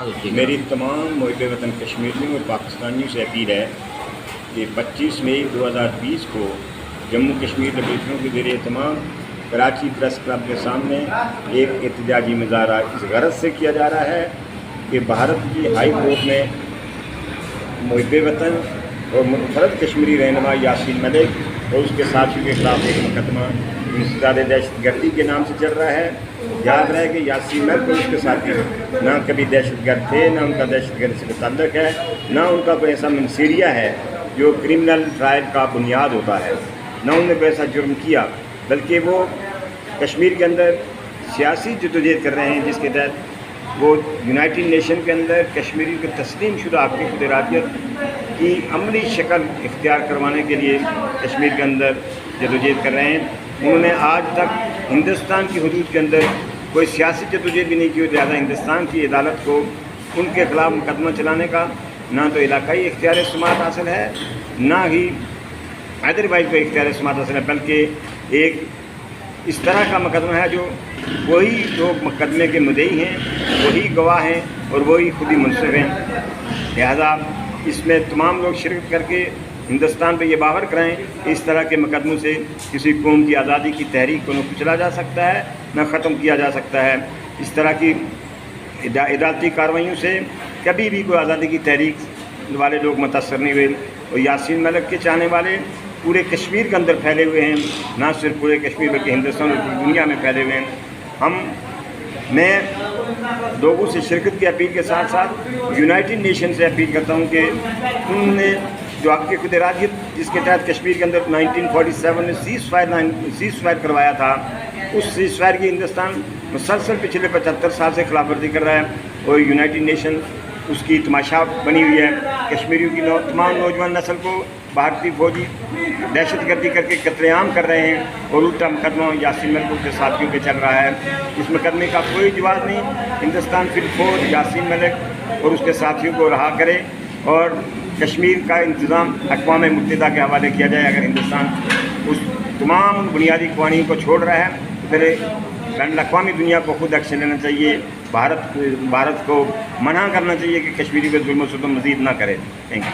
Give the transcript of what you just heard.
میری تمام محب وطن کشمیریوں اور پاکستانیوں سے اپیل ہے کہ 25 مئی 2020 کو جموں کشمیر لبریٹروں کے زیر اہتمام کراچی پریس کلب کے سامنے ایک احتجاجی مظاہرہ اس غرض سے کیا جا رہا ہے کہ بھارت کی ہائی کورٹ میں محب وطن اور منفرد کشمیری رہنما یاسین ملک اور اس کے ساتھیوں کے خلاف ایک مقدمہ انسداد دہشت گردی کے نام سے چل رہا ہے۔ یاد رہے کہ یاسین ملک اور اس کے ساتھی نہ کبھی دہشت گرد تھے، نہ ان کا دہشت گرد سے تعلق ہے، نہ ان کا کوئی ایسا منصیریہ ہے جو کرمنل ٹرائل کا بنیاد ہوتا ہے، نہ انہوں نے کوئی ایسا جرم کیا، بلکہ وہ کشمیر کے اندر سیاسی جدوجہد کر رہے ہیں جس کے تحت وہ یونائٹڈ نیشن کے اندر کشمیری کو تسلیم شدہ حق کی خود ارادیت کی عملی شکل اختیار کروانے کے لیے کشمیر کے اندر جدوجہد کر رہے ہیں۔ انہوں نے آج تک ہندوستان کی حدود کے اندر کوئی سیاسی جدوجہد بھی نہیں کی، لہٰذا ہندوستان کی عدالت کو ان کے خلاف مقدمہ چلانے کا نہ تو علاقائی اختیار سماعت حاصل ہے، نہ ہی حیدرآباد کو اختیار سماعت حاصل ہے، بلکہ ایک اس طرح کا مقدمہ ہے جو وہی لوگ مقدمے کے مدعی ہیں، وہی گواہ ہیں اور وہی خودی منصف ہیں۔ لہذا اس میں تمام لوگ شرکت کر کے ہندوستان پہ یہ باور کرائیں کہ اس طرح کے مقدموں سے کسی قوم کی آزادی کی تحریک کو نہ کچلا جا سکتا ہے، نہ ختم کیا جا سکتا ہے۔ اس طرح کی عدالتی کارروائیوں سے کبھی بھی کوئی آزادی کی تحریک والے لوگ متاثر نہیں ہوئے، اور یاسین ملک کے چاہنے والے پورے کشمیر کے اندر پھیلے ہوئے ہیں، نہ صرف پورے کشمیر بلکہ ہندوستان اور پوری دنیا میں پھیلے ہوئے ہیں۔ میں لوگوں سے شرکت کی اپیل کے ساتھ ساتھ یونائٹڈ نیشن سے اپیل کرتا ہوں کہ انہوں نے جو حق کی خود ارادیت جس کے تحت کشمیر کے اندر 1947 میں سیز فائر کروایا تھا، اس سیز فائر کی ہندوستان مسلسل پچھلے 75 سال سے خلاف ورزی کر رہا ہے، اور یونائٹڈ نیشن اس کی تماشا بنی ہوئی ہے۔ کشمیریوں کی تمام نوجوان نسل کو بھارتی فوجی دہشت گردی کر کے قتل عام کر رہے ہیں، اور الٹا مقدمہ یاسین ملک کے ساتھیوں پہ چل رہا ہے۔ اس مقدمے کا کوئی جواز نہیں۔ ہندوستان فی الفور یاسین ملک اور اس کے ساتھیوں کو رہا کرے، اور کشمیر کا انتظام اقوام متحدہ کے حوالے کیا جائے۔ اگر ہندوستان اس تمام بنیادی قوانین کو چھوڑ رہا ہے تو پھر بین الاقوامی دنیا کو خود ایکشن لینا چاہیے، بھارت کو منع کرنا چاہیے کہ کشمیری پہ ظلم و ستم مزید نہ کرے۔ Thank you.